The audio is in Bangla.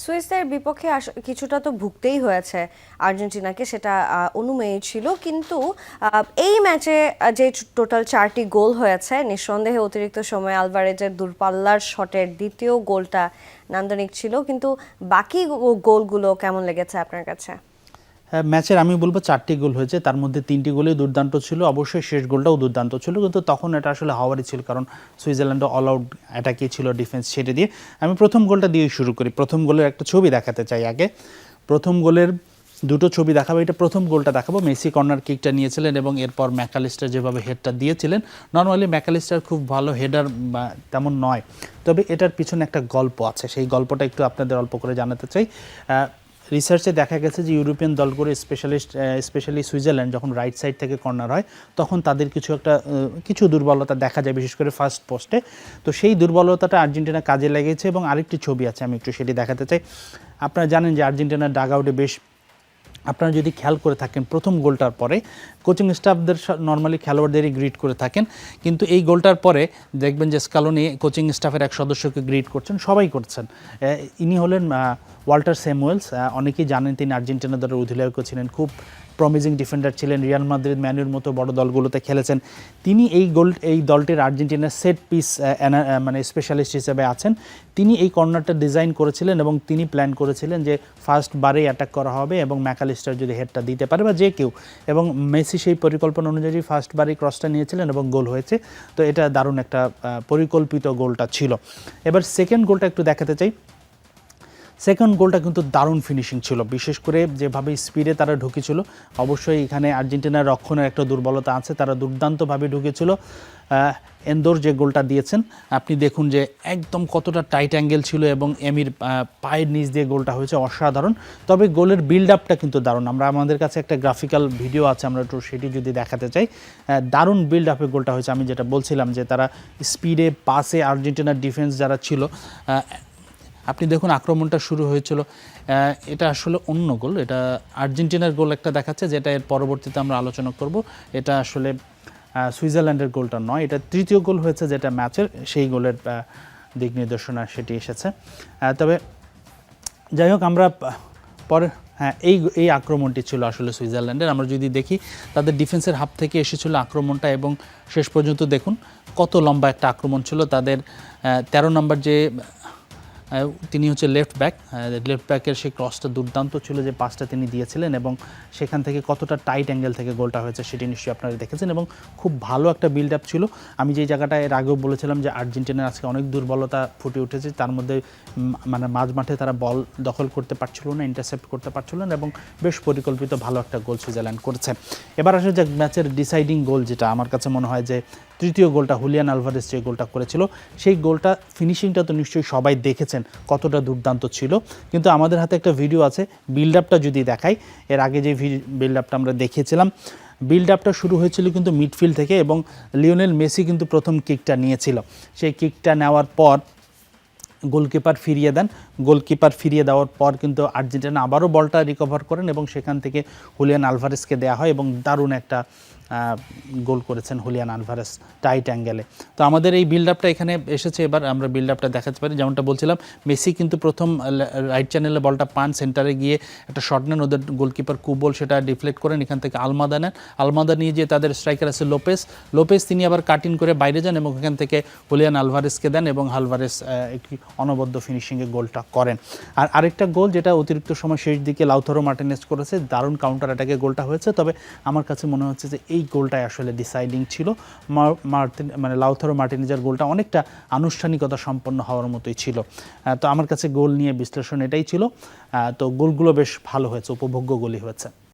সুইসের বিপক্ষে কিছুটা তো ভুগতেই হয়েছে আর্জেন্টিনাকে, সেটা অনুমেয় ছিল। কিন্তু এই ম্যাচে যে টোটাল 4টি গোল হয়েছে, নিঃসন্দেহে অতিরিক্ত সময় আলভারেজের দূরপাল্লার শটের দ্বিতীয় গোলটা নান্দনিক ছিল। কিন্তু বাকি গোলগুলো কেমন লেগেছে আপনার কাছে? ম্যাচের আমি বলবো 4টি গোল হয়েছে, তার মধ্যে 3টি গোলই দুর্দান্ত ছিল। অবশ্যই শেষ গোলটাও দুর্দান্ত ছিল, কিন্তু তখন এটা আসলে হওয়ারই ছিল, কারণ সুইজারল্যান্ডও অল আউট অ্যাটাকে ছিল ডিফেন্স ছেড়ে দিয়ে। আমি প্রথম গোলটা দিয়ে শুরু করি। প্রথম গোলের একটা ছবি দেখাতে চাই আগে। প্রথম গোলের দুটো ছবি দেখাবো। এটা প্রথম গোলটা দেখাবো। মেসি কর্নার কিকটা নিয়েছিলেন এবং এরপর ম্যাকালিস্টার যেভাবে হেডটা দিয়েছিলেন, নর্মালি ম্যাকালিস্টার খুব ভালো হেডার তেমন নয়, তবে এটার পিছনে একটা গল্প আছে। সেই গল্পটা একটু আপনাদের অল্প করে জানাতে চাই। রিসার্চে দেখা গেছে যে ইউরোপিয়ান দলগুলো স্পেশালি সুইজারল্যান্ড যখন রাইট সাইড থেকে কর্নার হয়, তখন তাদের কিছু দুর্বলতা দেখা যায়, বিশেষ করে ফার্স্ট পোস্টে। তো সেই দুর্বলতাটা আর্জেন্টিনা কাজে লেগেছে এবং আরেকটি ছবি আছে, আমি একটু সেটি দেখাতে চাই। আপনারা জানেন যে আর্জেন্টিনার ডাগ আউটে বেশ, আপনারা যদি খেয়াল করে থাকেন প্রথম গোলটার পরে কোচিং স্টাফদের নর্মালি খেলোয়াড়দেরই গ্রিট করে থাকেন, কিন্তু এই গোলটার পরে দেখবেন যে স্কালোনি কোচিং স্টাফের এক সদস্যকে গ্রিট করছেন, সবাই করছেন। ইনি হলেন ওয়াল্টার স্যামুয়েলস। অনেকেই জানেন তিনি আর্জেন্টিনা দলের অধিনায়ক ছিলেন, খুব প্রমিজিং ডিফেন্ডার ছিলেন, রিয়াল মাদ্রিদ, ম্যানুর মতো বড় দলগুলোতে খেলেছেন। তিনি এই দলটির আর্জেন্টিনার সেট পিস স্পেশালিস্ট হিসেবে আছেন। তিনি এই কর্নারটা ডিজাইন করেছিলেন এবং তিনি প্ল্যান করেছিলেন যে ফার্স্ট বারেই অ্যাটাক করা হবে এবং ম্যাকালিস্টার যদি হেডটা দিতে পারে বা যে কেউ, এবং মেসি সেই পরিকল্পনা অনুযায়ী ফার্স্ট বারেই ক্রসটা নিয়েছিলেন এবং গোল হয়েছে। তো এটা দারুণ একটা পরিকল্পিত গোলটা ছিল। এবার সেকেন্ড গোলটা একটু দেখাতে চাই। সেকেন্ড গোলটা কিন্তু দারুণ ফিনিশিং ছিল, বিশেষ করে যেভাবে স্পিডে তারা ঢুকেছিল। অবশ্যই এখানে আর্জেন্টিনার রক্ষণের একটা দুর্বলতা আছে, তারা দুর্দান্তভাবে ঢুকেছিল। এন্দোর যে গোলটা দিয়েছেন, আপনি দেখুন যে একদম কতটা টাইট অ্যাঙ্গেল ছিল এবং এমির পায়ের নিচ দিয়ে গোলটা হয়েছে, অসাধারণ। তবে গোলের বিল্ড আপটা কিন্তু দারুণ। আমাদের কাছে একটা গ্রাফিক্যাল ভিডিও আছে, আমরা একটু সেটি যদি দেখাতে চাই। দারুণ বিল্ড আপে গোলটা হয়েছে। আমি যেটা বলছিলাম যে তারা স্পিডে, পাসে আর্জেন্টিনার ডিফেন্স যারা ছিল, আপনি দেখুন আক্রমণটা শুরু হয়েছিল। এটা আসলে অন্য গোল, এটা আর্জেন্টিনার গোল একটা দেখাচ্ছে, যেটা এর পরবর্তীতে আমরা আলোচনা করব। এটা আসলে সুইজারল্যান্ডের গোলটা নয়, এটা তৃতীয় গোল হয়েছে যেটা ম্যাচের, সেই গোলের দিক নির্দেশনা সেটি এসেছে। তবে যাই হোক, আমরা পরে এই আক্রমণটি ছিল আসলে সুইজারল্যান্ডের। আমরা যদি দেখি তাদের ডিফেন্সের হাফ থেকে এসেছিল আক্রমণটা, এবং শেষ পর্যন্ত দেখুন কত লম্বা একটা আক্রমণ ছিল। তাদের 13 নম্বর যে তিনি হচ্ছে লেফট ব্যাকের সেই ক্রসটা দুর্দান্ত ছিল, যে পাসটা তিনি দিয়েছিলেন, এবং সেখান থেকে কতটা টাইট অ্যাঙ্গেল থেকে গোলটা হয়েছে সেটি নিশ্চয়ই আপনারা দেখেছেন, এবং খুব ভালো একটা বিল্ড আপ ছিল। আমি যেই জায়গাটায় এর আগেও বলেছিলাম যে আর্জেন্টিনার আজকে অনেক দুর্বলতা ফুটে উঠেছে, তার মধ্যে মাঝ মাঠে তারা বল দখল করতে পারছিল না, ইন্টারসেপ্ট করতে পারছিল না, এবং বেশ পরিকল্পিত ভালো একটা গোল সুইজারল্যান্ড করেছে। এবার আসলে যে ম্যাচের ডিসাইডিং গোল, যেটা আমার কাছে মনে হয় যে তৃতীয় গোলটা, হুলিয়ান আলভারেজ যে গোলটা করেছিল, সেই গোলটা ফিনিশিংটা তো নিশ্চয়ই সবাই দেখেছেন কতটা দুর্দান্ত ছিল। কিন্তু আমাদের হাতে একটা ভিডিও আছে, বিল্ড আপটা যদি দেখাই, এর আগে যে বিল্ড আপটা আমরা দেখিয়েছিলাম, বিল্ড আপটা শুরু হয়েছিল কিন্তু মিডফিল্ড থেকে, এবং লিওনেল মেসি কিন্তু প্রথম কিকটা নিয়েছিল। সেই কিকটা নেওয়ার পর গোলকিপার ফিরিয়ে দেন। গোলকিপার ফিরিয়ে দেওয়ার পর কিন্তু আর্জেন্টিনা আবারও বলটা রিকভার করেন এবং সেখান থেকে হুলিয়ান আলভারেজকে দেওয়া হয়, এবং দারুণ একটা গোল করেছেন হুলিয়ান আলভারেজ টাইট অ্যাঙ্গেলে। তো আমাদের এই বিল্ড আপটা এখানে এসেছে। এবার আমরা বিল্ড আপটা দেখাতে পারি। যেমনটা বলছিলাম, মেসি কিন্তু প্রথম রাইট চ্যানেলে বলটা পান, সেন্টারে গিয়ে একটা শট নেন, ওদের গোলকিপার কুবল সেটা ডিফ্লেক্ট করেন, এখান থেকে আলমাদা নেন। আলমাদা নিয়ে যে তাদের স্ট্রাইকার আছে লোপেস, তিনি আবার কাটিং করে বাইরে যান এবং এখান থেকে হুলিয়ান আলভারেজকে দেন, এবং আলভারেজ একটি অনবদ্য ফিনিশিংয়ে গোলটা করেন। আর আরেকটা গোল যেটা অতিরিক্ত সময় শেষ দিকে লাউথারো মার্টিনেজ করেছে, দারুণ কাউন্টার অ্যাটাকে গোলটা হয়েছে। তবে আমার কাছে মনে হচ্ছে যে এই গোলটাই আসলে ডিসাইডিং ছিল। লাউথারো মার্টিনেজের গোলটা অনেকটা আনুষ্ঠানিকতা সম্পন্ন হওয়ার মতোই ছিল। তো আমার কাছে গোল নিয়ে বিশ্লেষণ এটাই ছিল। তো গোলগুলো বেশ ভালো হয়েছে, উপভোগ্য গোলই হয়েছে।